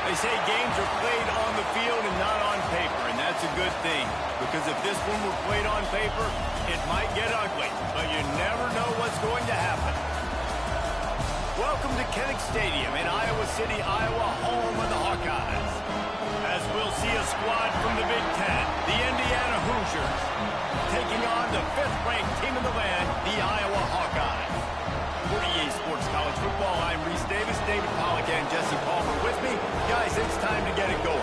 They say games are played on the field and not on paper, and that's a good thing. Because if this one were played on paper, it might get ugly, but you never know what's going to happen. Welcome to Kinnick Stadium in Iowa City, Iowa, home of the Hawkeyes. As we'll see a squad from the Big Ten, the Indiana Hoosiers, taking on the 5th-ranked team in the land, the Iowa Hawkeyes. For EA Sports College Football, I'm Reese Davis, David Pollack, and Jesse Palmer with me. Guys, it's time to get it going.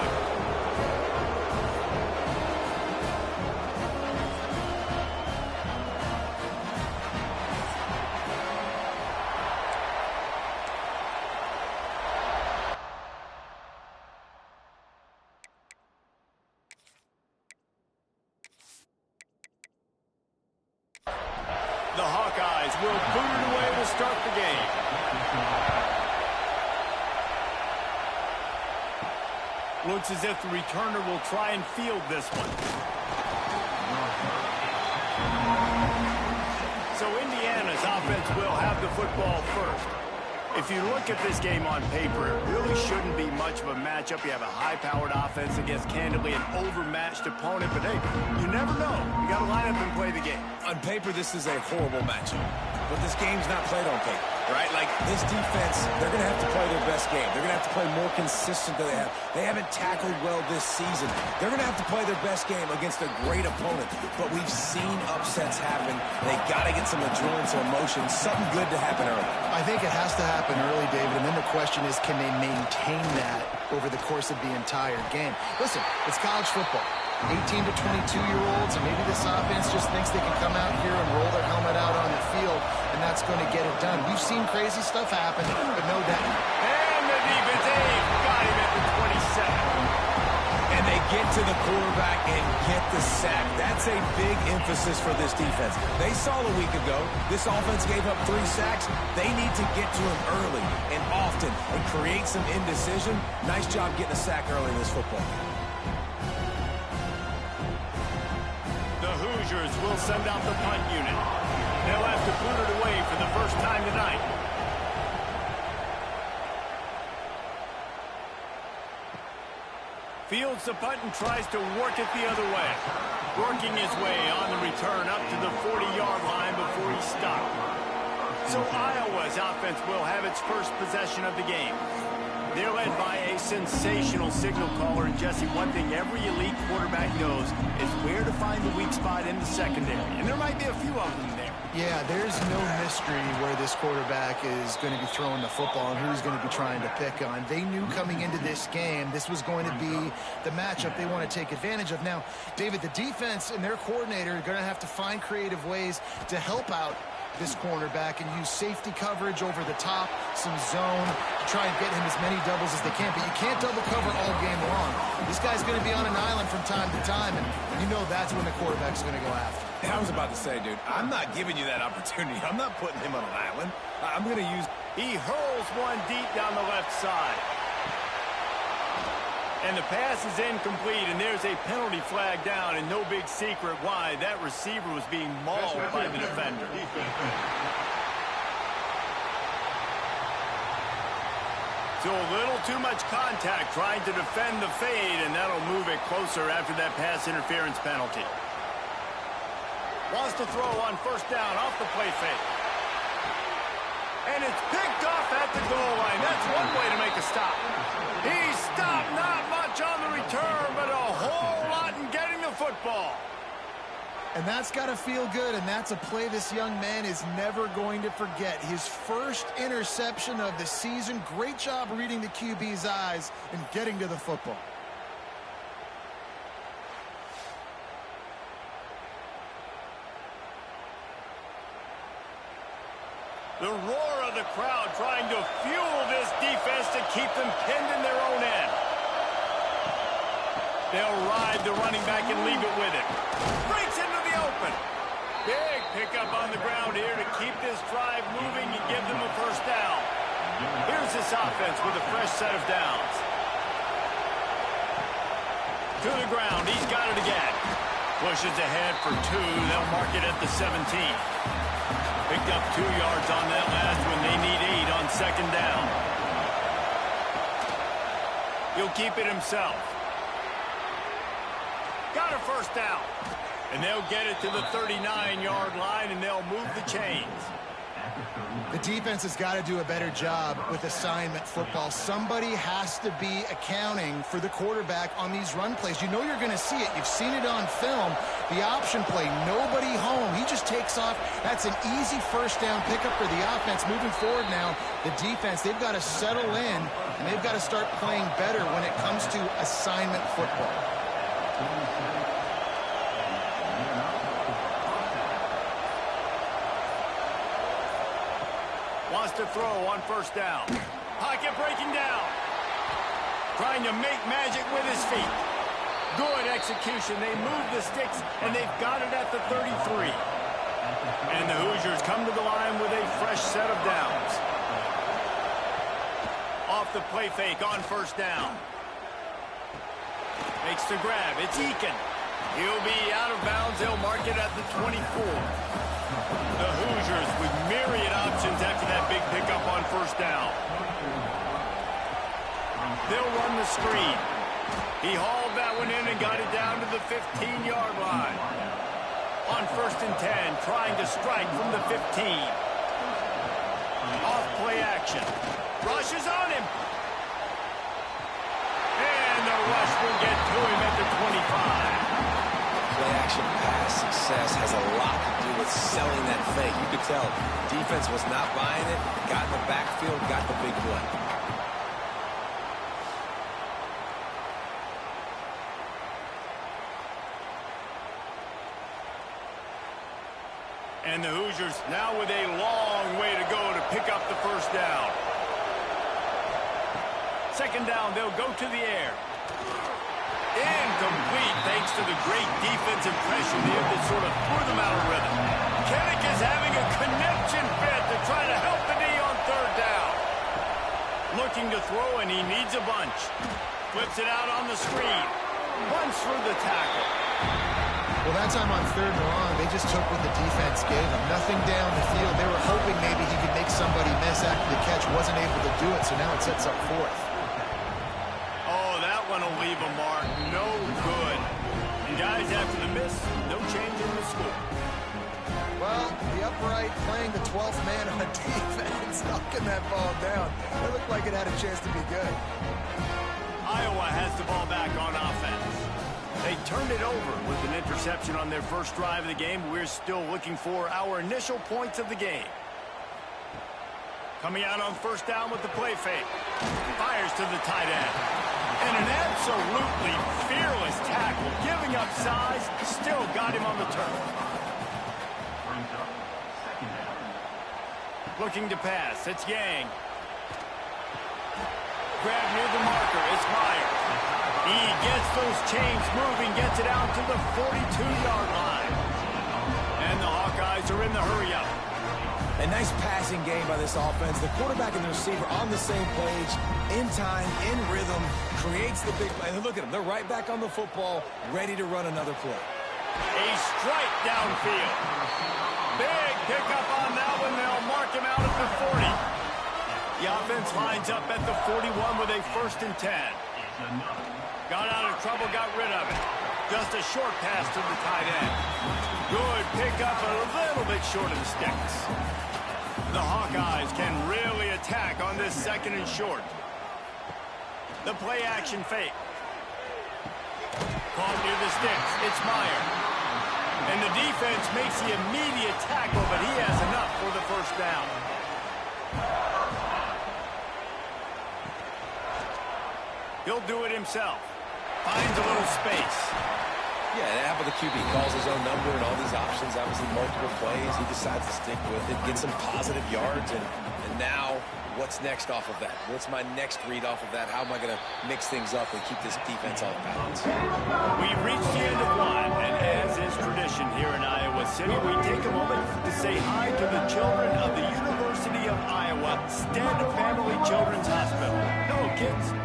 The Hawkeyes will boot it away to start the game. Looks as if the returner will try and field this one. So Indiana's offense will have the football first. If you look at this game on paper, it really shouldn't be much of a matchup. You have a high-powered offense against, candidly, an overmatched opponent. But, hey, you never know. You got to line up and play the game. On paper, this is a horrible matchup. But this game's not played on paper, right? Like, this defense, they're going to have to play their best game. They're going to have to play more consistent than they have. They haven't tackled well this season. They're going to have to play their best game against a great opponent. But we've seen upsets happen. They got to get some adrenaline, some emotion, something good to happen early. I think it has to happen early, David, and then the question is, can they maintain that over the course of the entire game? Listen, it's college football. 18 to 22-year-olds, and maybe this offense just thinks they can come out here and roll their helmet out on the field, and that's going to get it done. We've seen crazy stuff happen, but no doubt. And the defense, got him at the 27. And they get to the quarterback and get the sack. That's a big emphasis for this defense. They saw a week ago, this offense gave up 3 sacks. They need to get to him early and often and create some indecision. Nice job getting a sack early in this football game. The Hoosiers will send out the punt unit. They'll have to boot it away for the first time tonight. Fields the punt and tries to work it the other way. Working his way on the return up to the 40-yard line before he stopped. So Iowa's offense will have its first possession of the game. They're led by a sensational signal caller. And, Jesse, one thing every elite quarterback knows is where to find the weak spot in the secondary. And there might be a few of them there. Yeah, there's no mystery where this quarterback is going to be throwing the football and who he's going to be trying to pick on. They knew coming into this game this was going to be the matchup they want to take advantage of. Now, David, the defense and their coordinator are going to have to find creative ways to help out this cornerback and use safety coverage over the top, some zone, to try and get him as many doubles as they can. But you can't double cover all game long. This guy's going to be on an island from time to time, and you know that's when the quarterback's going to go after. I was about to say, dude, I'm not giving you that opportunity. I'm not putting him on an island. I'm going to use... He hurls one deep down the left side. And the pass is incomplete, and there's a penalty flag down, and no big secret why. That receiver was being mauled by the defender. So a little too much contact trying to defend the fade, and that'll move it closer after that pass interference penalty. Wants to throw on first down off the play fake. And it's picked off at the goal line. That's one way to make a stop. He stopped, not much on the return, but a whole lot in getting the football. And that's got to feel good, and that's a play this young man is never going to forget. His first interception of the season. Great job reading the QB's eyes and getting to the football. The roar of the crowd trying to fuel this defense to keep them pinned in their own end. They'll ride the running back and leave it with it. Breaks into the open. Big pickup on the ground here to keep this drive moving and give them a first down. Here's this offense with a fresh set of downs. To the ground. He's got it again. Pushes ahead for 2. They'll mark it at the 17. Picked up 2 yards on that last one. They need 8 on second down. He'll keep it himself. Got a first down. And they'll get it to the 39-yard line, and they'll move the chains. The defense has got to do a better job with assignment football. Somebody has to be accounting for the quarterback on these run plays. You know you're going to see it. You've seen it on film. The option play, nobody home. He just takes off. That's an easy first down pickup for the offense. Moving forward now, the defense, they've got to settle in, and they've got to start playing better when it comes to assignment football. Wants to throw on first down. Pocket breaking down. Trying to make magic with his feet. Good execution. They move the sticks, and they've got it at the 33. And the Hoosiers come to the line with a fresh set of downs. Off the play fake on first down. Makes the grab. It's Eakin. He'll be out of bounds. They'll mark it at the 24. The Hoosiers with myriad options after that big pickup on first down. They'll run the screen. He hauled that one in and got it down to the 15-yard line. On first and 10, trying to strike from the 15. Off play action. Rush is on him. And the rush will get to him at the 25. Play-action pass success has a lot to do with selling that fake. You could tell defense was not buying it, got in the backfield, got the big play. And the Hoosiers now with a long way to go to pick up the first down. Second down, they'll go to the air. Incomplete thanks to the great defensive pressure there that sort of threw them out of rhythm. Kennick is having a connection fit to try to help the D on third down. Looking to throw, and he needs a bunch. Flips it out on the screen. Runs through the tackle. Well, that time on third and long, they just took what the defense gave them. Nothing down the field. They were hoping maybe he could make somebody miss after the catch. Wasn't able to do it, so now it sets up fourth. Oh, that one will leave a mark. No good. And guys, after the miss, no change in the score. Well, the upright playing the 12th man on defense, knocking that ball down. It looked like it had a chance to be good. Iowa has the ball back on offense. They turned it over with an interception on their first drive of the game. We're still looking for our initial points of the game. Coming out on first down with the play fake. Fires to the tight end. And an absolutely fearless tackle. Giving up size, still got him on the turf. Looking to pass. It's Yang. Grab near the marker. It's Meyer. He gets those chains moving, gets it out to the 42-yard line. And the Hawkeyes are in the hurry-up. A nice passing game by this offense. The quarterback and the receiver on the same page, in time, in rhythm, creates the big play. And look at them. They're right back on the football, ready to run another play. A strike downfield. Big pickup on that one. They'll mark him out at the 40. The offense lines up at the 41 with a first and 10. Got out of trouble, got rid of it. Just a short pass to the tight end. Good pickup, a little bit short of the sticks. The Hawkeyes can really attack on this second and short. The play action fake. Caught near the sticks. It's Meyer. And the defense makes the immediate tackle, but he has enough for the first down. He'll do it himself. Finds a little space. Yeah, and after the QB calls his own number and all these options, obviously multiple plays, he decides to stick with it, get some positive yards, and now what's next off of that? What's my next read off of that? How am I going to mix things up and keep this defense off balance? We've reached the end of one, and as is tradition here in Iowa City, we take a moment to say hi to the children of the University of Iowa Stead Family Children's Hospital. Hello, kids.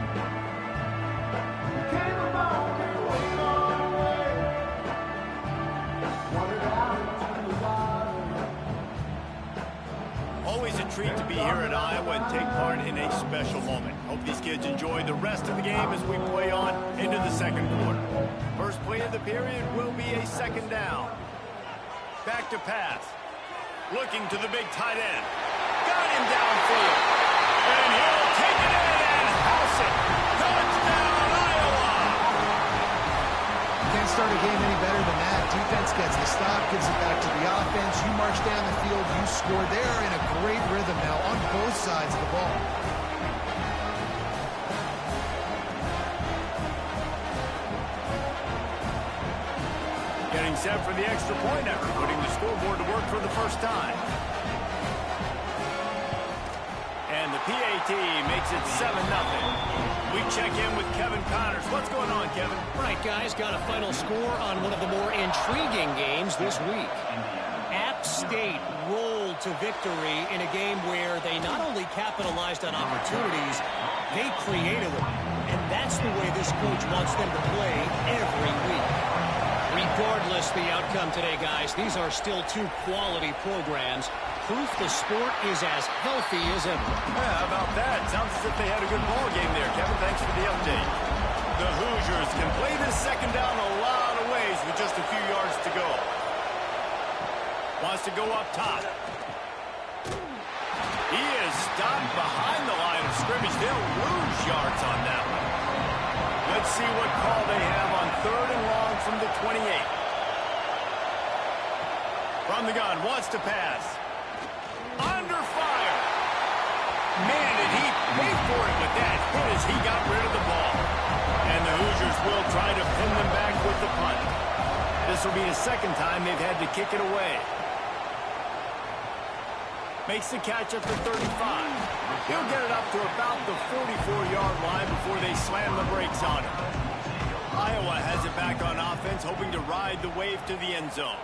always a treat to be here at Iowa and take part in a special moment. Hope these kids enjoy the rest of the game as we play on into the second quarter. First play of the period will be a second down. Back to pass. Looking to the big tight end. Got him downfield. And he'll take it in and house it. Touchdown, Iowa! Can't start a game any better than that. Defense gets the stop, gives it back to the offense. You march down the field, you score. They're in a great rhythm now on both sides of the ball. Getting set for the extra point effort, putting the scoreboard to work for the first time. And the PAT makes it 7-0. We check in with Kevin Connors. What's going on, Kevin? Right, guys, got a final score on one of the more intriguing games this week. App State rolled to victory in a game where they not only capitalized on opportunities, they created them. And that's the way this coach wants them to play every week. Regardless the outcome today, guys, these are still two quality programs. Proof the sport is as healthy as ever. Yeah, how about that? Sounds as if they had a good ball game there, Kevin. Thanks for the update. The Hoosiers can play this second down a lot of ways with just a few yards to go. Wants to go up top. He is stopped behind the line of scrimmage. They'll lose yards on that one. Let's see what call they have on 3rd and long from the 28. From the gun, wants to pass. Under fire. Man, did he pay for it with that hit as he got rid of the ball. And the Hoosiers will try to pin them back with the punt. This will be the second time they've had to kick it away. Makes the catch at the 35. He'll get it up to about the 44-yard line before they slam the brakes on him. Iowa has it back on offense, hoping to ride the wave to the end zone.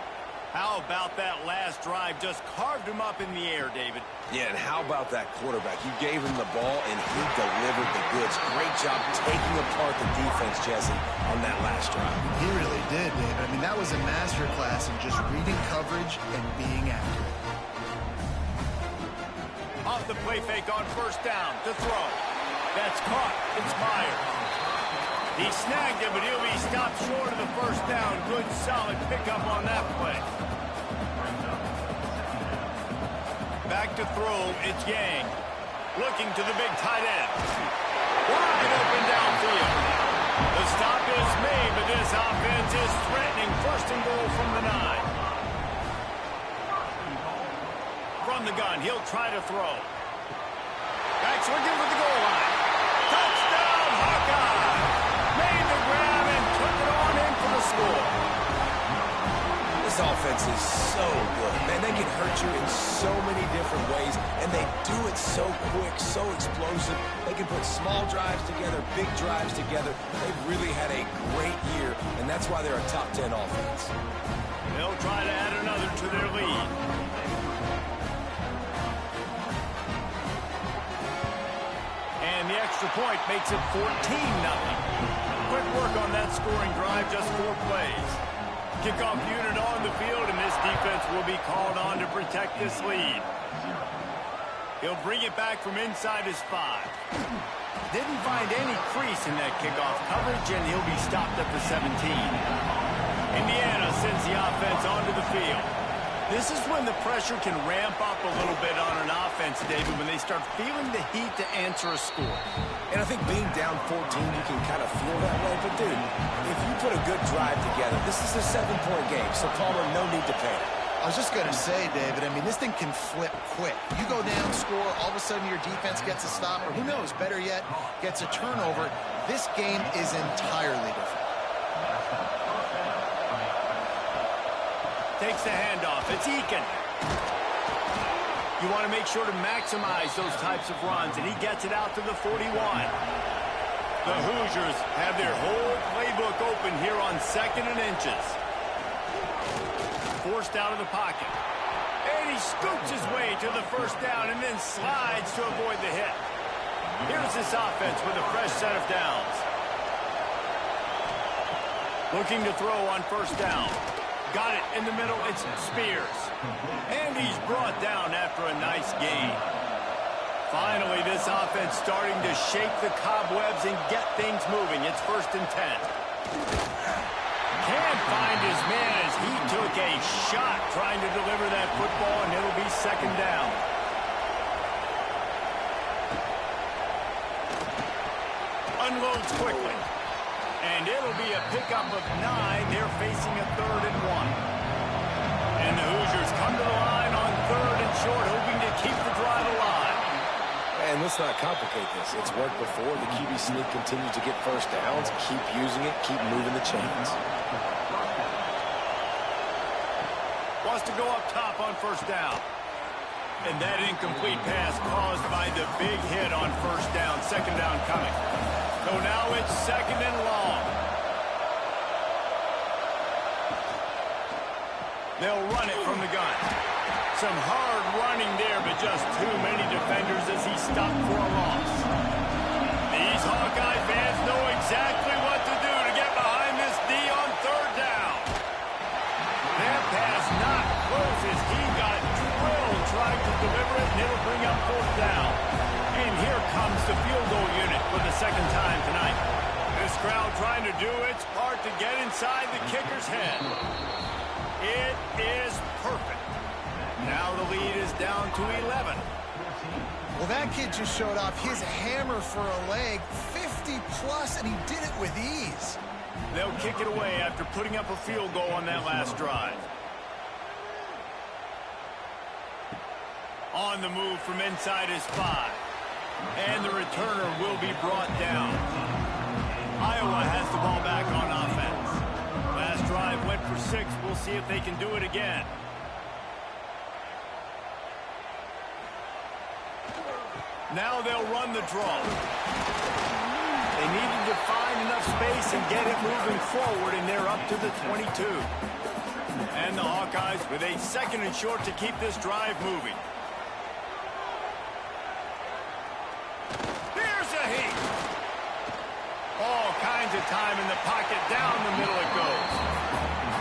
How about that last drive? Just carved him up in the air, David. Yeah, and how about that quarterback? You gave him the ball, and he delivered the goods. Great job taking apart the defense, Jesse, on that last drive. He really did, Dave. I mean, that was a masterclass in just reading coverage and being accurate. Off the play fake on first down to throw. That's caught. It's Myers. He snagged it, but he'll be stopped short of the first down. Good, solid pickup on that play. Back to throw, it's Yang. Looking to the big tight end. Wide open downfield. The stop is made, but this offense is threatening. First and goal from the 9. From the gun, he'll try to throw. Back swinging with the goal line. Touchdown, Hawkeye! Made the grab and took it on in for the score. This offense is so good. Man, they can hurt you in so many different ways, and they do it so quick, so explosive. They can put small drives together, big drives together. They've really had a great year, and that's why they're a top 10 offense. They'll try to add another to their lead. And the extra point makes it 14-0. Quick work on that scoring drive, just 4 plays. Kickoff unit on the field, and this defense will be called on to protect this lead. He'll bring it back from inside his 5. Didn't find any crease in that kickoff coverage, and he'll be stopped at the 17. Indiana sends the offense onto the field. This is when the pressure can ramp up a little bit on an offense, David, when they start feeling the heat to answer a score. And I think being down 14, you can kind of feel that way. But, dude, if you put a good drive together, this is a 7-point game, so Palmer, no need to panic. I was just going to say, David, I mean, this thing can flip quick. You go down, score, all of a sudden your defense gets a stop, or who knows, better yet, gets a turnover. This game is entirely different. Takes the handoff. It's Eakin. You want to make sure to maximize those types of runs, and he gets it out to the 41. The Hoosiers have their whole playbook open here on 2nd and inches. Forced out of the pocket. And he scoops his way to the first down and then slides to avoid the hit. Here's this offense with a fresh set of downs. Looking to throw on first down. Got it in the middle. It's Spears. And he's brought down after a nice gain. Finally, this offense starting to shake the cobwebs and get things moving. It's 1st and 10. Can't find his man as he took a shot trying to deliver that football, and it'll be 2nd down. Unloads quickly. And it'll be a pickup of 9. They're facing a 3rd and 1. And the Hoosiers come to the line on 3rd and short, hoping to keep the drive alive. And let's not complicate this. It's worked before. The QB sneak continues to get 1st downs. Keep using it. Keep moving the chains. Wants to go up top on 1st down. And that incomplete pass caused by the big hit on 1st down. 2nd down coming. So now it's 2nd and long. They'll run it from the gun. Some hard running there, but just too many defenders as he stopped for a loss. These Hawkeye fans know exactly what to do to get behind this D on 3rd down. That pass not close as he got drilled trying to deliver it, and it'll bring up 4th down. And here comes the field goal unit for the 2nd time tonight. This crowd trying to do its part to get inside the kicker's head. It is perfect. Now the lead is down to 11. Well, that kid just showed off his hammer for a leg, 50-plus, and he did it with ease. They'll kick it away after putting up a field goal on that last drive. On the move from inside his 5. And the returner will be brought down. Iowa has the ball back on offense. Last drive went for 6. We'll see if they can do it again. Now they'll run the draw. They needed to find enough space and get it moving forward, and they're up to the 22. And the Hawkeyes with a 2nd and short to keep this drive moving. All kinds of time in the pocket. Down the middle it goes.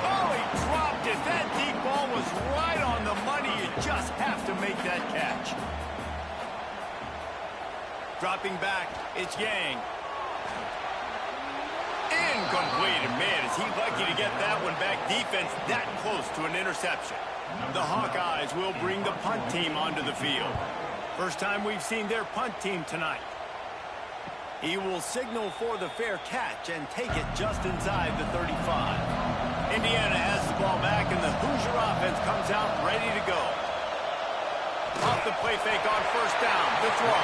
Oh, he dropped it. That deep ball was right on the money. You just have to make that catch. Dropping back, it's Yang. Incomplete. And man, is he lucky to get that one back. Defense that close to an interception. The Hawkeyes will bring the punt team onto the field. First time we've seen their punt team tonight. He will signal for the fair catch and take it just inside the 35. Indiana has the ball back, and the Hoosier offense comes out ready to go. Off the play fake on 1st down. The throw.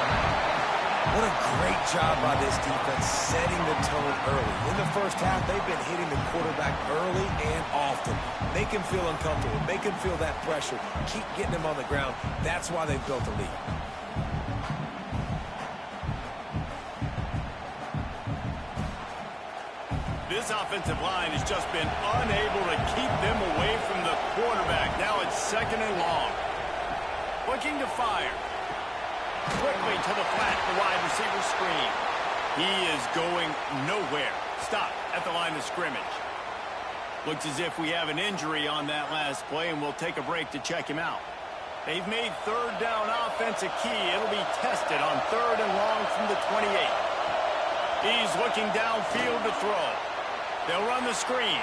What a great job by this defense setting the tone early. In the 1st half, they've been hitting the quarterback early and often. Make him feel uncomfortable. Make him feel that pressure. Keep getting him on the ground. That's why they've built a lead. This offensive line has just been unable to keep them away from the quarterback. Now it's 2nd and long. Looking to fire. Quickly to the flat, the wide receiver screen. He is going nowhere. Stop at the line of scrimmage. Looks as if we have an injury on that last play, and we'll take a break to check him out. They've made 3rd down offense a key. It'll be tested on 3rd and long from the 28. He's looking downfield to throw. They'll run the screen.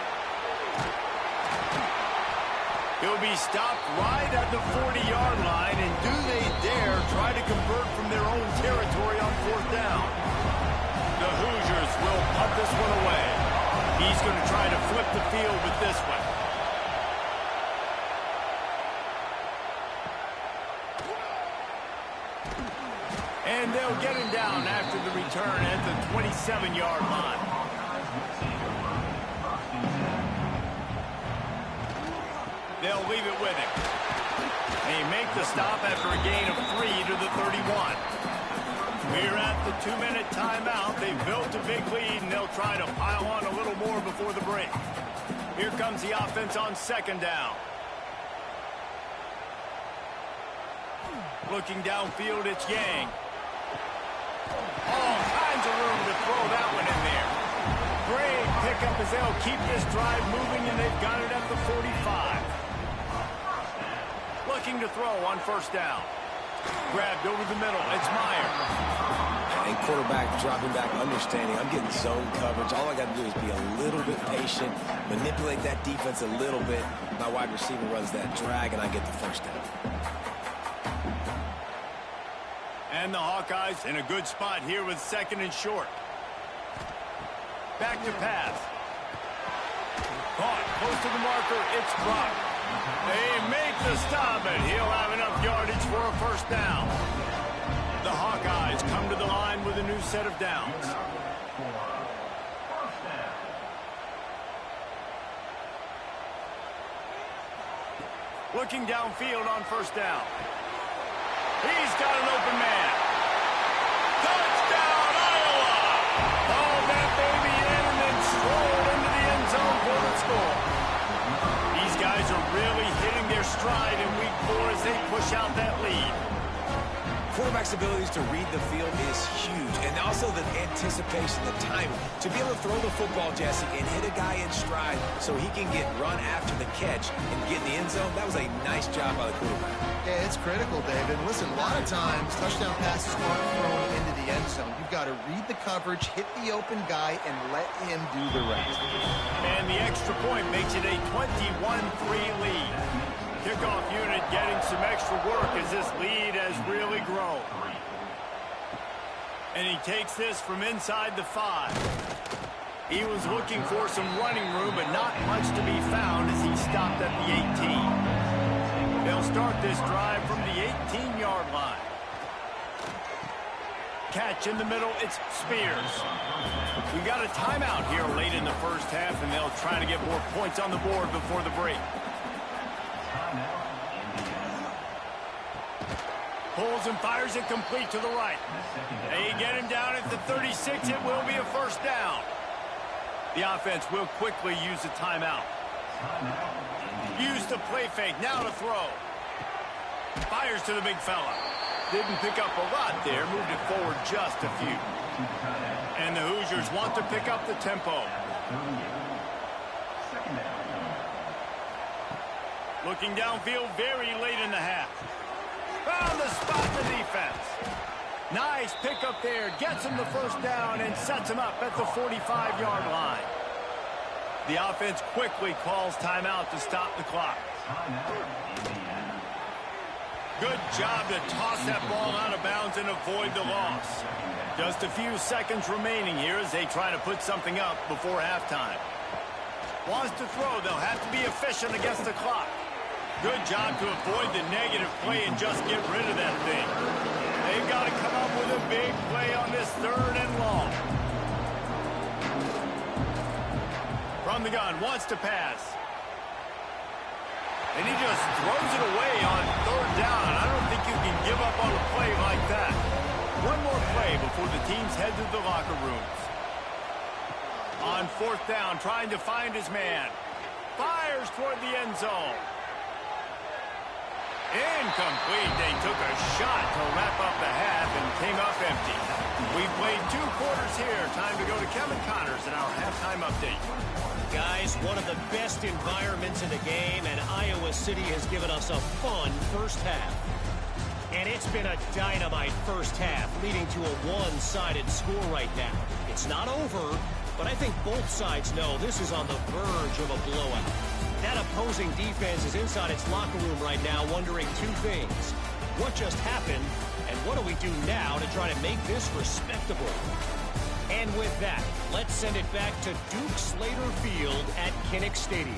He'll be stopped right at the 40-yard line, and do they dare try to convert from their own territory on 4th down? The Hoosiers will punt this one away. He's going to try to flip the field with this one. And they'll get him down after the return at the 27-yard line. They'll leave it with him. They make the stop after a gain of 3 to the 31. We're at the 2-minute timeout. They've built a big lead, and they'll try to pile on a little more before the break. Here comes the offense on 2nd down. Looking downfield, it's Yang. All kinds of room to throw that one in there. Great pickup as they'll keep this drive moving, and they've got it at the 45. looking to throw on first down. Grabbed over the middle. It's Meyer. And quarterback dropping back, understanding I'm getting zone coverage. All I got to do is be a little bit patient, manipulate that defense a little bit. My wide receiver runs that drag, and I get the first down. And the Hawkeyes in a good spot here with second and short. Back to pass. Caught close to the marker. It's Brock. They make the stop, and he'll have enough yardage for a first down. The Hawkeyes come to the line with a new set of downs. Looking downfield on first down. He's got an open man. Touchdown, Iowa! Ball that baby in and then strolled into the end zone for the score. These guys are really hitting their stride in week 4 as they push out that lead. Quarterback's abilities to read the field is huge, and also the anticipation, the timing. To be able to throw the football, Jesse, and hit a guy in stride so he can get run after the catch and get in the end zone, that was a nice job by the quarterback. Yeah, it's critical, David. Listen, a lot of times, touchdown passes aren't thrown into the end zone. You've got to read the coverage, hit the open guy, and let him do the rest. And the extra point makes it a 21-3 lead. Kickoff unit getting some extra work as this lead has really grown. And he takes this from inside the 5. He was looking for some running room, but not much to be found as he stopped at the 18. They'll start this drive from the 18-yard line. Catch in the middle, it's Spears. We got a timeout here late in the first half, and they'll try to get more points on the board before the break. Pulls and fires it complete to the right. They get him down at the 36. It will be a first down. The offense will quickly use a timeout. Use the play fake. Now to throw. Fires to the big fella. Didn't pick up a lot there. Moved it forward just a few. And the Hoosiers want to pick up the tempo. Looking downfield very late in the half. Found the spot in the defense. Nice pickup there. Gets him the first down and sets him up at the 45-yard line. The offense quickly calls timeout to stop the clock. Good job to toss that ball out of bounds and avoid the loss. Just a few seconds remaining here as they try to put something up before halftime. Wants to throw. They'll have to be efficient against the clock. Good job to avoid the negative play and just get rid of that thing. They've got to come up with a big play on this 3rd and long. From the gun, wants to pass. And he just throws it away on 3rd down. I don't think you can give up on a play like that. One more play before the teams head to the locker rooms. On 4th down, trying to find his man. Fires toward the end zone. Incomplete. They took a shot to wrap up the half and came up empty. We've played 2 quarters here. Time to go to Kevin Connors in our halftime update. Guys, one of the best environments in the game, and Iowa City has given us a fun first half. And it's been a dynamite first half, leading to a one-sided score right now. It's not over, but I think both sides know this is on the verge of a blowout. That opposing defense is inside its locker room right now wondering 2 things. What just happened, and what do we do now to try to make this respectable? And with that, let's send it back to Duke Slater Field at Kinnick Stadium.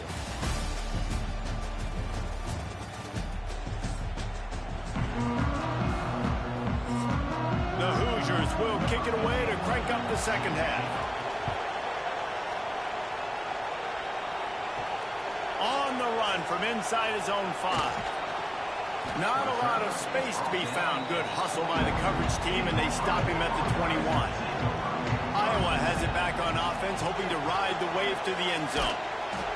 The Hoosiers will kick it away to crank up the second half. On the run from inside his own 5. Not a lot of space to be found. Good hustle by the coverage team, and they stop him at the 21. Iowa has it back on offense, hoping to ride the wave to the end zone.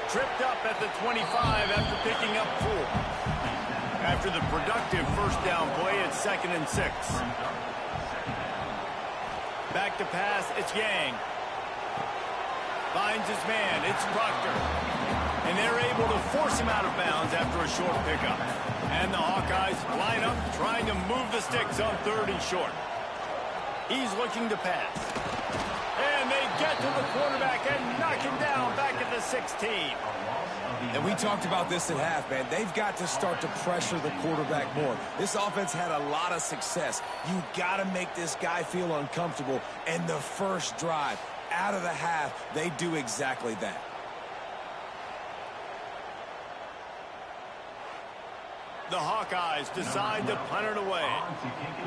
Tripped up at the 25 after picking up 4. After the productive first down play, it's 2nd and 6. Back to pass, it's Yang. Finds his man, it's Proctor. And they're able to force him out of bounds after a short pickup. And the Hawkeyes line up, trying to move the sticks on 3rd and short. He's looking to pass. And they get to the quarterback and knock him down back at the 16. And we talked about this at half, man. They've got to start to pressure the quarterback more. This offense had a lot of success. You got to make this guy feel uncomfortable. And the first drive out of the half, they do exactly that. The Hawkeyes decide to punt it away.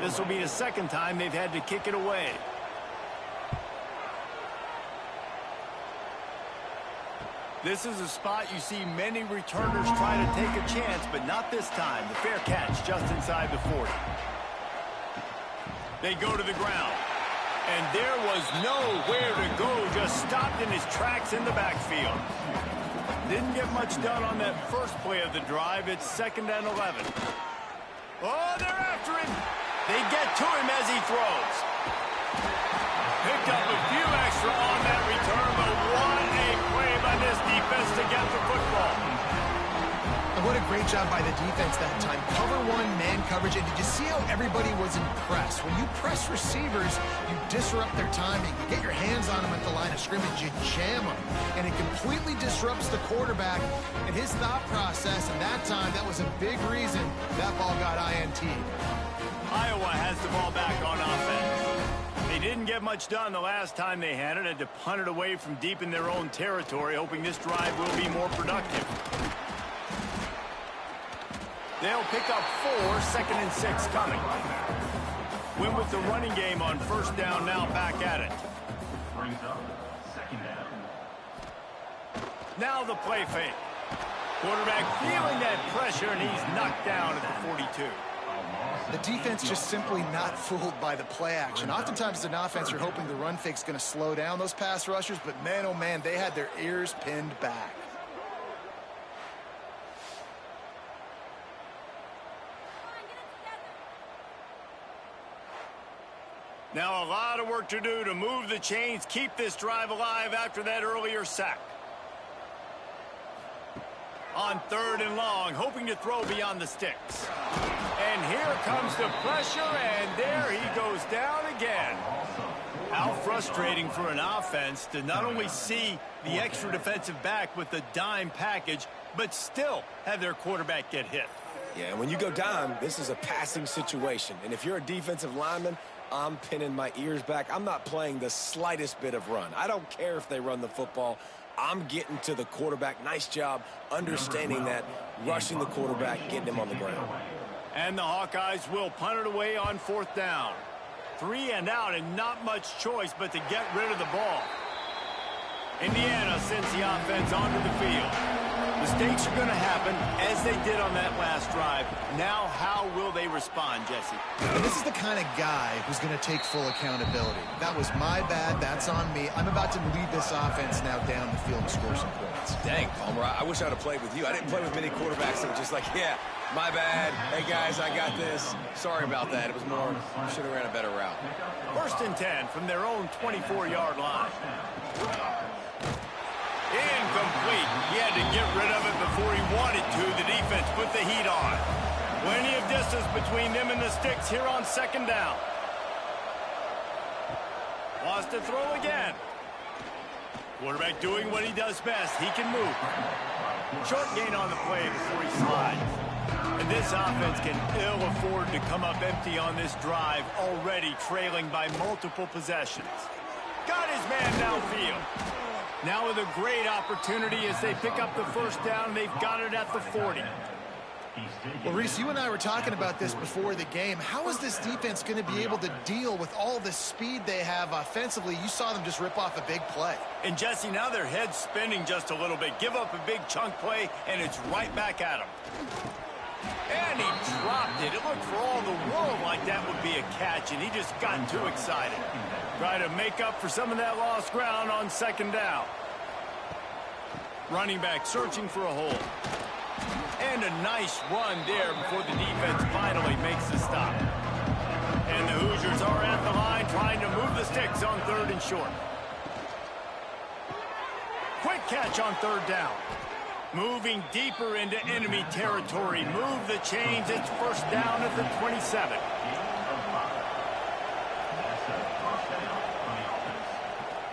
This will be the 2nd time they've had to kick it away. This is a spot you see many returners try to take a chance, but not this time. The fair catch just inside the 40. They go to the ground. And there was nowhere to go, just stopped in his tracks in the backfield. Didn't get much done on that first play of the drive. It's 2nd and 11. Oh, they're after him. They get to him as he throws. Picked up a few extra on that return, but what a play by this defense to get the football. And what a great job by the defense that time. Cover 1, man coverage. And did you see how everybody was impressed? When you press receivers, you disrupt their timing. You get your hands on them at the line of scrimmage. You jam them. And it completely disrupts the quarterback and his thought process. And that time, that was a big reason that ball got INT'd. Iowa has the ball back on offense. They didn't get much done the last time they had it. Had to punt it away from deep in their own territory, hoping this drive will be more productive. They'll pick up 4, 2nd and 6 coming. Win with the running game on 1st down, now back at it. Now the play fake. Quarterback feeling that pressure, and he's knocked down at the 42. The defense just simply not fooled by the play action. Oftentimes as an offense, you're hoping the run fake's going to slow down those pass rushers, but man, oh man, they had their ears pinned back. Now a lot of work to do to move the chains, keep this drive alive after that earlier sack. On 3rd and long, hoping to throw beyond the sticks. And here comes the pressure, and there he goes down again. How frustrating for an offense to not only see the extra defensive back with the dime package, but still have their quarterback get hit. Yeah, when you go dime, this is a passing situation. And if you're a defensive lineman, I'm pinning my ears back. I'm not playing the slightest bit of run. I don't care if they run the football. I'm getting to the quarterback. Nice job understanding that, rushing the quarterback, getting him on the ground. And the Hawkeyes will punt it away on 4th down. 3 and out and not much choice but to get rid of the ball. Indiana sends the offense onto the field. Mistakes are going to happen, as they did on that last drive. Now, how will they respond, Jesse? And this is the kind of guy who's going to take full accountability. That was my bad. That's on me. I'm about to lead this offense now down the field and score some points. Dang, Palmer, I wish I would have played with you. I didn't play with many quarterbacks that were just like, yeah, my bad. Hey, guys, I got this. Sorry about that. It was more, should have ran a better route. 1st and 10 from their own 24-yard line. Incomplete. He had to get rid of it before he wanted to. The defense put the heat on. Plenty of distance between them and the sticks here on 2nd down. Wants to throw again. Quarterback doing what he does best. He can move. Short gain on the play before he slides. And this offense can ill afford to come up empty on this drive, already trailing by multiple possessions. Got his man downfield. Now with a great opportunity as they pick up the 1st down. They've got it at the 40. Well, Reese, you and I were talking about this before the game. How is this defense going to be able to deal with all the speed they have offensively? You saw them just rip off a big play. And, Jesse, now their head's spinning just a little bit. Give up a big chunk play, and it's right back at them. And he dropped it. It looked for all the world like that would be a catch, and he just got too excited. Try to make up for some of that lost ground on 2nd down. Running back searching for a hole. And a nice run there before the defense finally makes the stop. And the Hoosiers are at the line trying to move the sticks on 3rd and short. Quick catch on 3rd down. Moving deeper into enemy territory. Move the chains. It's first down at the 27.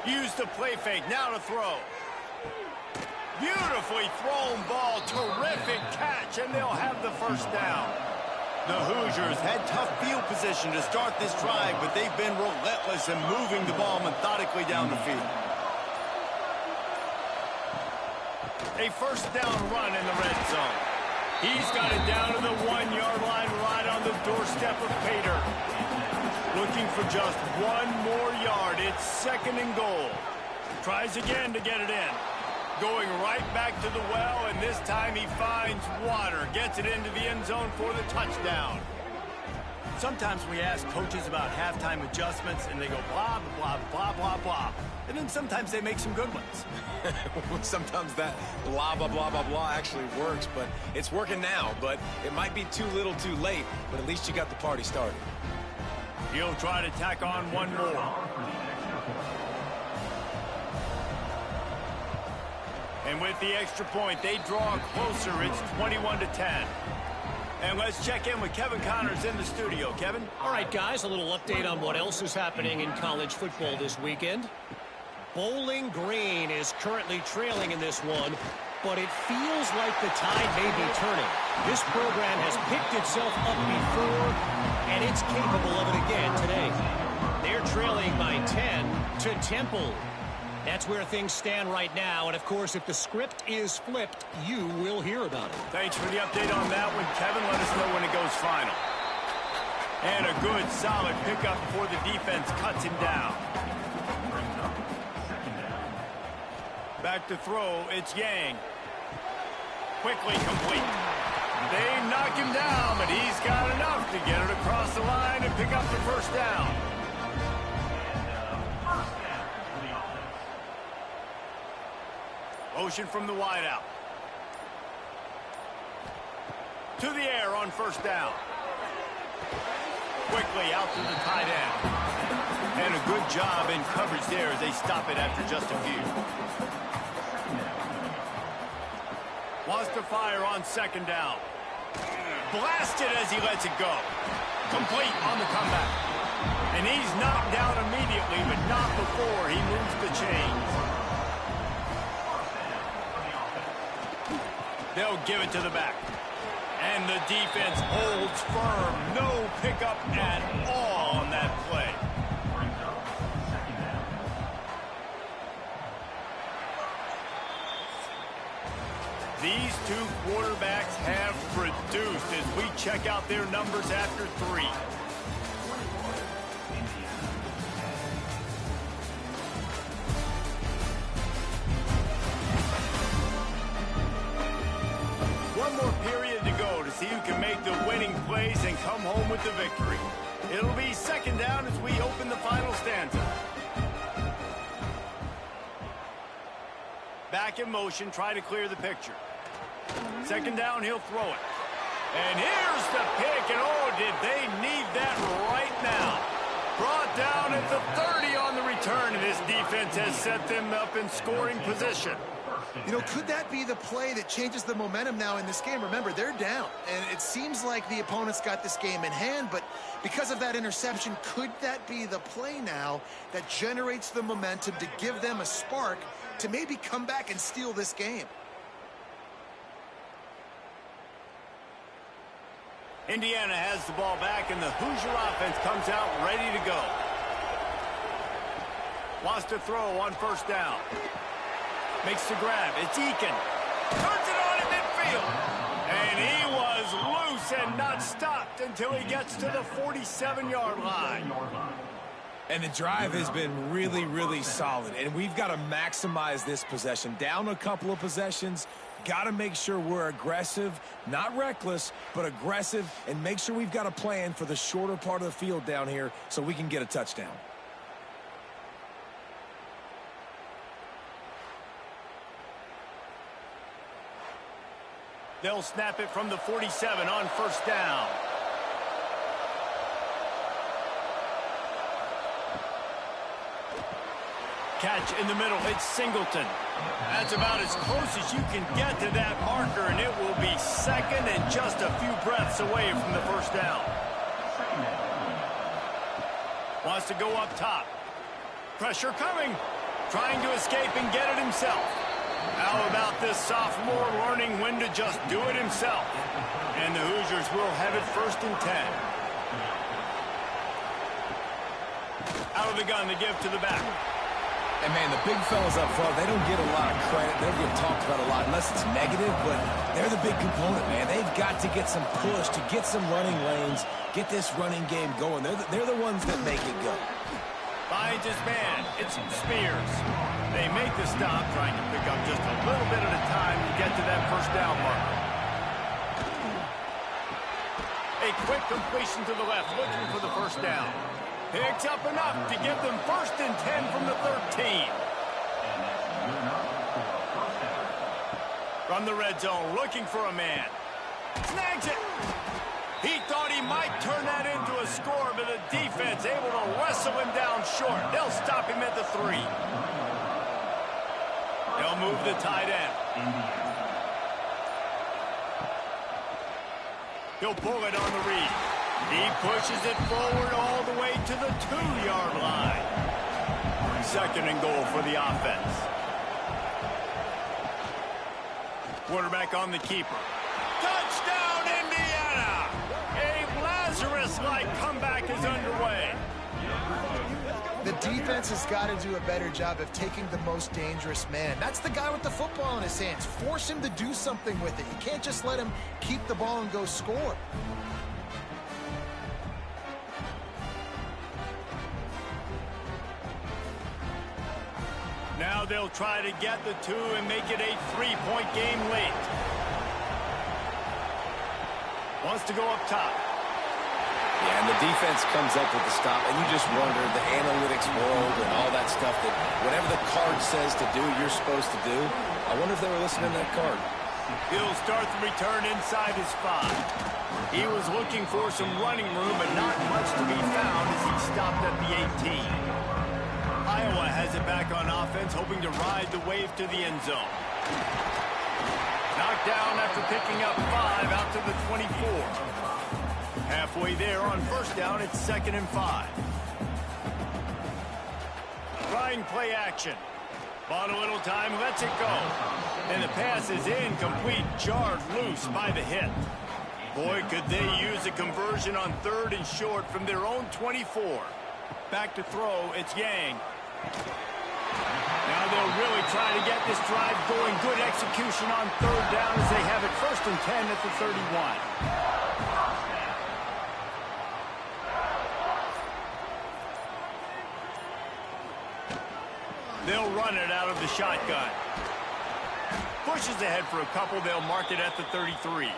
Use the play fake. Now to throw. Beautifully thrown ball. Terrific catch, and they'll have the first down. The Hoosiers had tough field position to start this drive, but they've been relentless in moving the ball methodically down the field. A first down run in the red zone. He's got it down to the 1-yard line right on the doorstep of Pater. Looking for just one more yard. It's second and goal. Tries again to get it in. Going right back to the well, and this time he finds water. Gets it into the end zone for the touchdown. Sometimes we ask coaches about halftime adjustments, and they go blah, blah, blah, blah, blah. And then sometimes they make some good ones. Sometimes that blah, blah, blah, blah, blah actually works, but it's working now. But it might be too little too late, but at least you got the party started. He'll try to tack on one more. And with the extra point, they draw closer. It's 21-10. And let's check in with Kevin Connors in the studio. Kevin? All right, guys, a little update on what else is happening in college football this weekend. Bowling Green is currently trailing in this one, but it feels like the tide may be turning. This program has picked itself up before, and it's capable of it again today. They're trailing by 10 to Temple. That's where things stand right now, and of course, if the script is flipped, you will hear about it. Thanks for the update on that one, Kevin. Let us know when it goes final. And a good, solid pickup before the defense cuts him down. Back to throw, it's Yang. Quickly complete. They knock him down, but he's got enough to get it across the line and pick up the first down. Motion from the wideout. To the air on first down. Quickly out to the tight end. And a good job in coverage there as they stop it after just a few. Wants to fire on second down. Blasted as he lets it go. Complete on the comeback. And he's knocked down immediately, but not before he moves the chains. They'll give it to the back. And the defense holds firm. No pickup at all on that play. These two quarterbacks have produced as we check out their numbers after 3. One more period to go to see who can make the winning plays and come home with the victory. It'll be second down as we open the final stanza. Back in motion, try to clear the picture. Second down, he'll throw it. And here's the pick, and oh, did they need that right now. Brought down at the 30 on the return, and this defense has set them up in scoring position. You know, could that be the play that changes the momentum now in this game? Remember, they're down, and it seems like the opponent's got this game in hand, but because of that interception, could that be the play now that generates the momentum to give them a spark to maybe come back and steal this game? Indiana has the ball back, and the Hoosier offense comes out ready to go. Wants to throw on first down. Makes the grab. It's Eakin. Turns it on in midfield. And he was loose and not stopped until he gets to the 47-yard line. And the drive has been really, really solid. And we've got to maximize this possession. Down a couple of possessions. Got to make sure we're aggressive, not reckless, but aggressive, and make sure we've got a plan for the shorter part of the field down here so we can get a touchdown. They'll snap it from the 47 on first down. Catch in the middle. It's Singleton. That's about as close as you can get to that marker, and it will be second and just a few breaths away from the first down. Wants to go up top. Pressure coming. Trying to escape and get it himself. How about this sophomore learning when to just do it himself? And the Hoosiers will have it 1st and 10. Out of the gun to give to the back. And, man, the big fellas up front, they don't get a lot of credit. They don't get talked about a lot unless it's negative, but they're the big component, man. They've got to get some push, to get some running lanes, get this running game going. They're the ones that make it go. Finds his man. It's Spears. They make the stop, trying to pick up just a little bit at a time to get to that first down marker. A quick completion to the left, looking for the first down. Picks up enough to give them 1st and 10 from the 13. From the red zone, looking for a man. Snags it. He thought he might turn that into a score, but the defense able to wrestle him down short. They'll stop him at the 3. They'll move the tight end. He'll pull it on the read. He pushes it forward all the way to the 2-yard line. 2nd and goal for the offense. Quarterback on the keeper. Touchdown, Indiana! A Lazarus-like comeback is underway. The defense has got to do a better job of taking the most dangerous man. That's the guy with the football in his hands. Force him to do something with it. You can't just let him keep the ball and go score. Now they'll try to get the 2 and make it a 3-point game late. Wants to go up top. Yeah, and the defense comes up with the stop, and you just wonder, the analytics world and all that stuff, that whatever the card says to do, you're supposed to do. I wonder if they were listening to that card. He'll start the return inside his 5. He was looking for some running room, but not much to be found as he stopped at the 18. Iowa has it back on offense, hoping to ride the wave to the end zone. Knocked down after picking up 5 out to the 24. Halfway there on first down, it's 2nd and 5. Trying play action. Bought a little time, lets it go. And the pass is incomplete, jarred loose by the hit. Boy, could they use a conversion on 3rd and short from their own 24. Back to throw, it's Yang. Now they'll really try to get this drive going. Good execution on 3rd down as they have it 1st and 10 at the 31. They'll run it out of the shotgun. Pushes ahead for a couple. They'll mark it at the 33.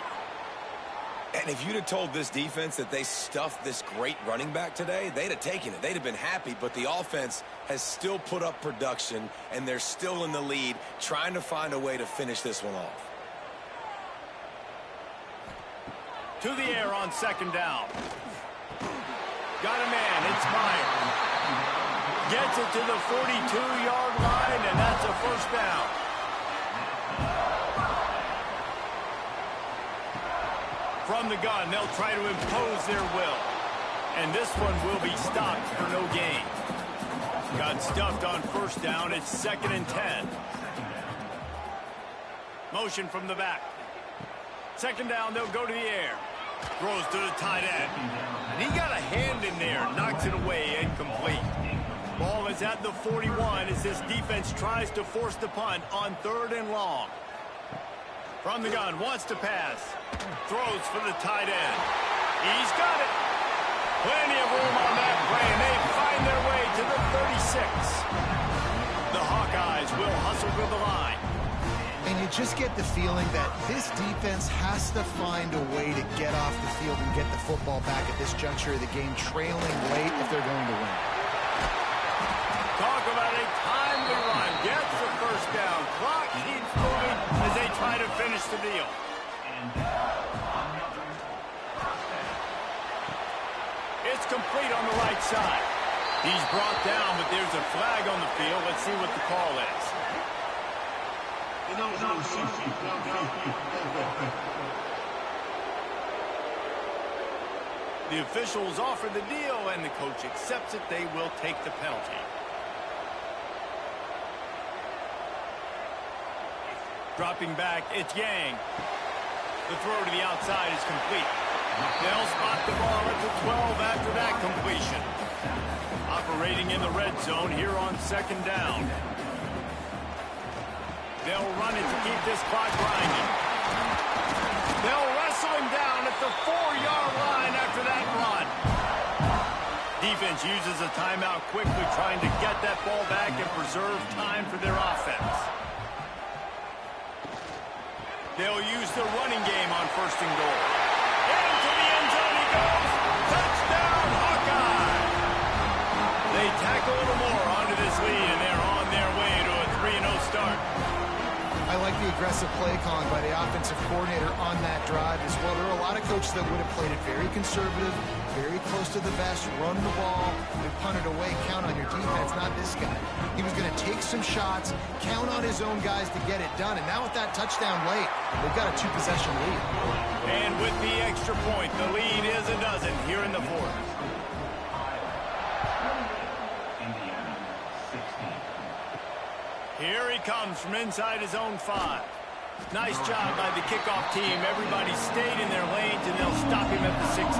And if you'd have told this defense that they stuffed this great running back today, they'd have taken it. They'd have been happy, but the offense has still put up production, and they're still in the lead, trying to find a way to finish this one off. To the air on 2nd down. Got a man. It's Meyer. Gets it to the 42-yard line, and that's a first down. From the gun, they'll try to impose their will. And this one will be stopped for no gain. Got stuffed on first down. It's 2nd and 10. Motion from the back. 2nd down, they'll go to the air. Throws to the tight end. And he got a hand in there. Knocks it away, incomplete. Ball is at the 41 as this defense tries to force the punt on 3rd and long. From the gun, wants to pass. Throws for the tight end. He's got it. Plenty of room on that play, and they find their way to the 36. The Hawkeyes will hustle to the line. And you just get the feeling that this defense has to find a way to get off the field and get the football back at this juncture of the game, trailing late if they're going to win. Talk about a timely run. Gets the first down. Clock keeps moving as they try to finish the deal. It's complete on the right side. He's brought down, but there's a flag on the field. Let's see what the call is. The officials offer the deal, and the coach accepts it. They will take the penalty. Dropping back, it's Yang. The throw to the outside is complete. They'll spot the ball at the 12 after that completion. Operating in the red zone here on second down. They'll run it to keep this clock grinding. They'll wrestle him down at the 4-yard line after that run. Defense uses a timeout quickly, trying to get that ball back and preserve time for their offense. They'll use the running game on first and goal. Into the end zone he goes. Touchdown, Hawkeye! They tack a little more onto this lead, and they're on their way to a 3-0 start. I like the aggressive play calling by the offensive coordinator on that drive as well. There are a lot of coaches that would have played it very conservative, very close to the vest, run the ball, and punt it away, count on your defense, not this guy. He was going to take some shots, count on his own guys to get it done, and now with that touchdown late, they've got a 2-possession lead. And with the extra point, the lead is a dozen here in the fourth. Here he comes from inside his own 5. Nice job by the kickoff team. Everybody stayed in their lanes, and they'll stop him at the 16.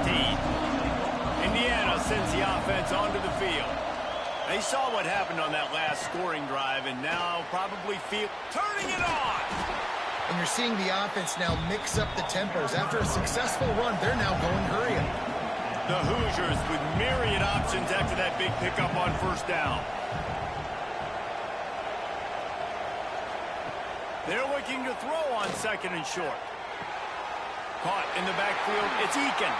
Indiana sends the offense onto the field. They saw what happened on that last scoring drive, and now probably feel turning it on. And you're seeing the offense now mix up the tempos. After a successful run, they're now going hurry up. The Hoosiers with myriad options after that big pickup on first down. They're looking to throw on second and short. Caught in the backfield, it's Eakin.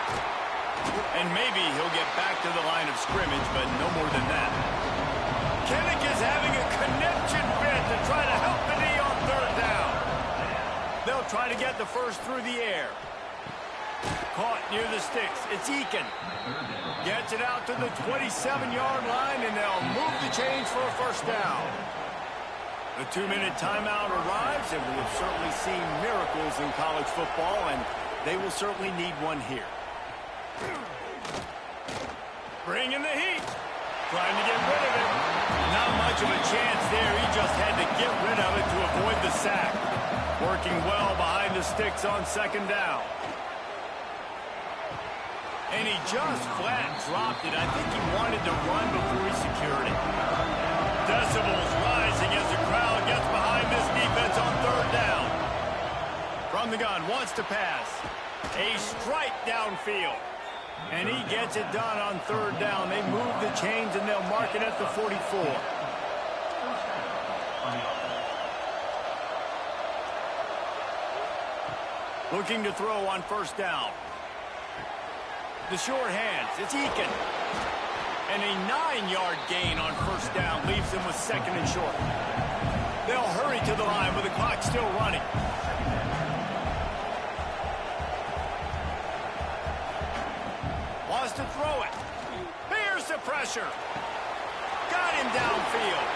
And maybe he'll get back to the line of scrimmage, but no more than that. Kinnick is having a connection fit to try to help the knee on third down. They'll try to get the first through the air. Caught near the sticks, it's Eakin. Gets it out to the 27-yard line, and they'll move the chains for a first down. The 2-minute timeout arrives, and we have certainly seen miracles in college football, and they will certainly need one here. Bringing the heat. Trying to get rid of it. Not much of a chance there. He just had to get rid of it to avoid the sack. Working well behind the sticks on second down. And he just flat dropped it. I think he wanted to run before he secured it. Decibels rising as the crowd gets behind this defense on third down. From the gun, wants to pass. A strike downfield. And he gets it done on third down. They move the chains, and they'll mark it at the 44. Looking to throw on first down. The short hands, it's Eakin. And a 9-yard gain on first down leaves them with second and short. They'll hurry to the line with the clock still running. Wants to throw it. Here's the pressure. Got him downfield.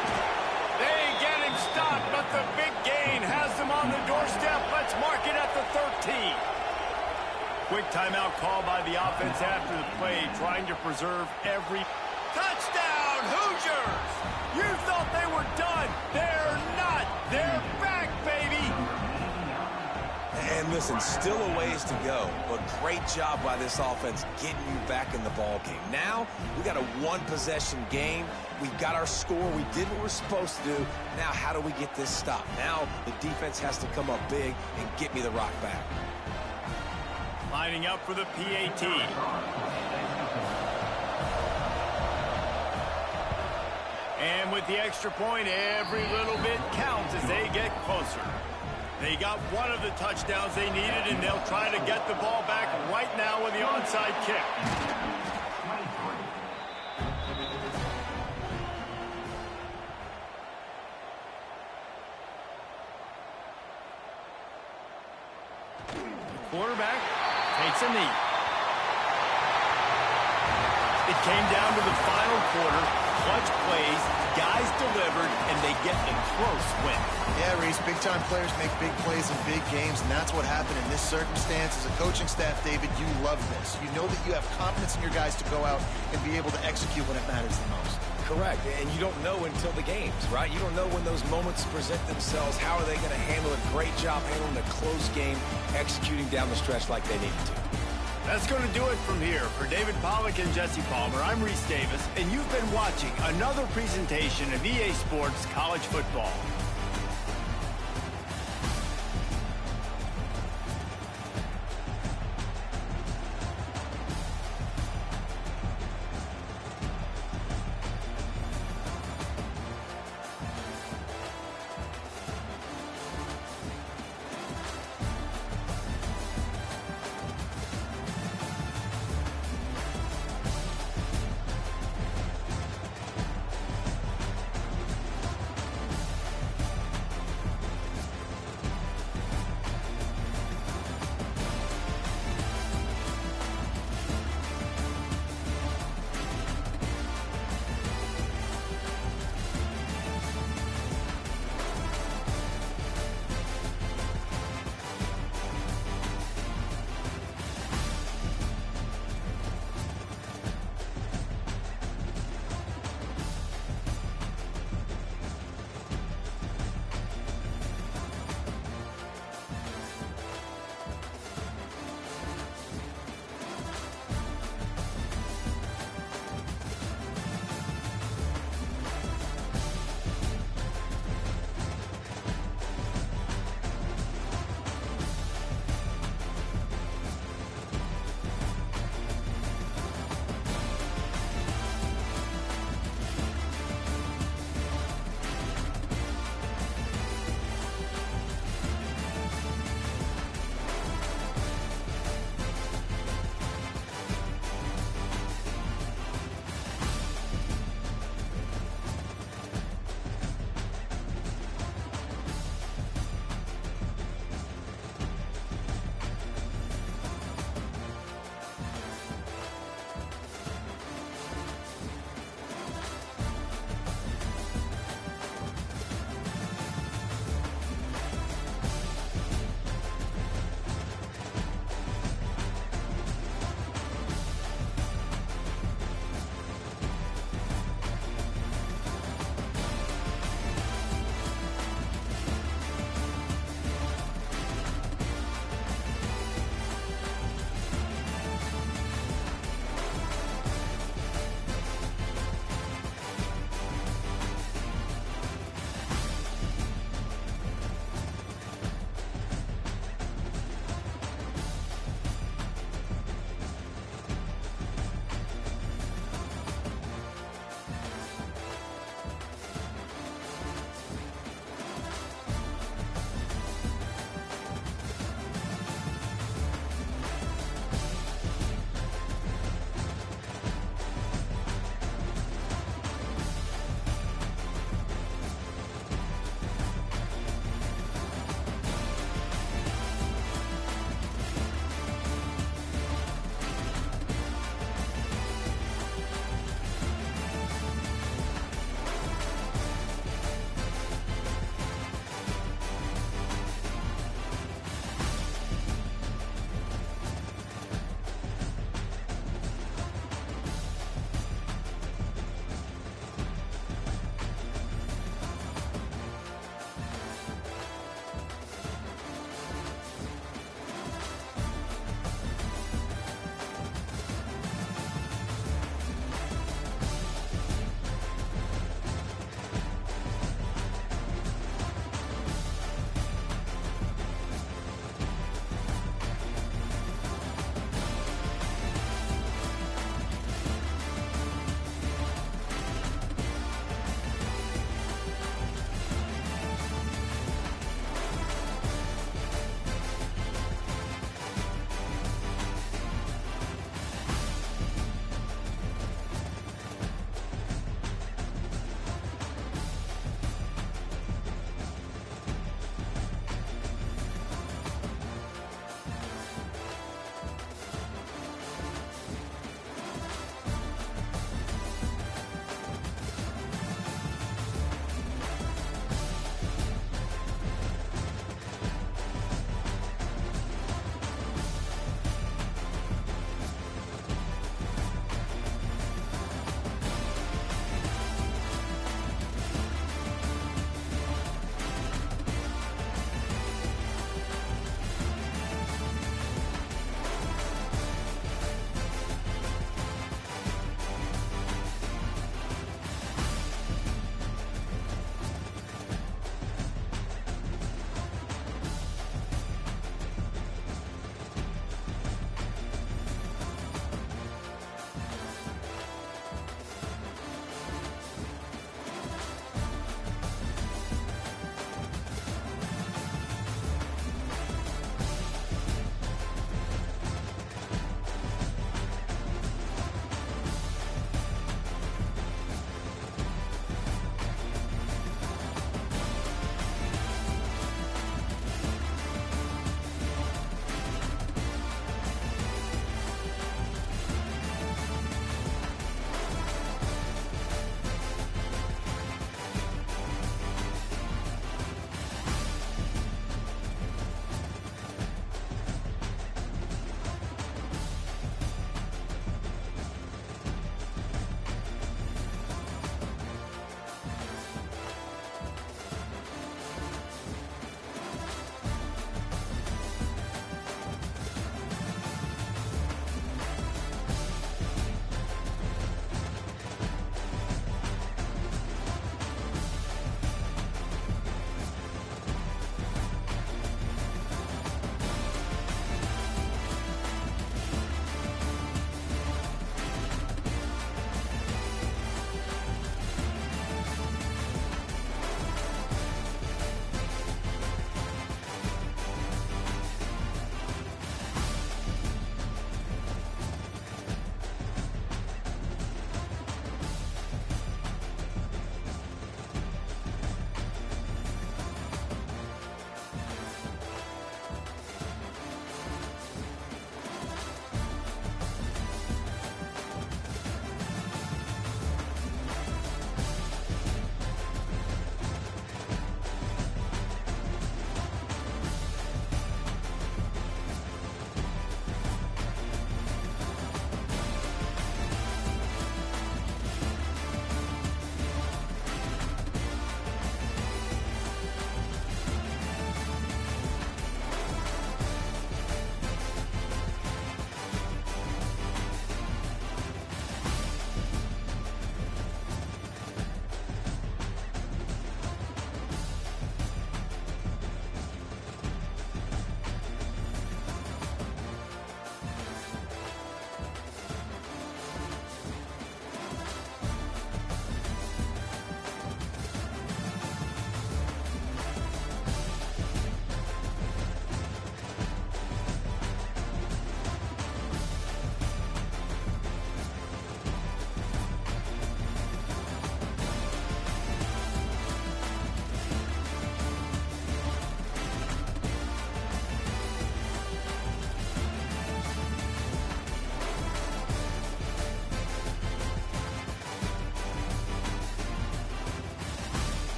They get him stopped, but the big gain has them on the doorstep. Let's mark it at the 13. Quick timeout call by the offense after the play, trying to preserve every... Touchdown, Hoosiers! You thought they were done. They're not. They're back, baby. And listen, still a ways to go, but great job by this offense getting you back in the ball game. Now, we got a one-possession game. We've got our score. We did what we're supposed to do. Now, how do we get this stopped? Now, the defense has to come up big and get me the rock back. Lining up for the PAT. And with the extra point, every little bit counts as they get closer. They got one of the touchdowns they needed, and they'll try to get the ball back right now with the onside kick. The quarterback takes a knee. It came down to the final quarter, clutch plays, guys delivered, and they get a close win. Yeah, Reese, big-time players make big plays in big games, and that's what happened in this circumstance. As a coaching staff, David, you love this. You know that you have confidence in your guys to go out and be able to execute when it matters the most. Correct, and you don't know until the games, right? You don't know when those moments present themselves. How are they going to handle it? Great job handling a close game, executing down the stretch like they needed to. That's going to do it from here. For David Pollack and Jesse Palmer, I'm Reese Davis, and you've been watching another presentation of EA Sports College Football.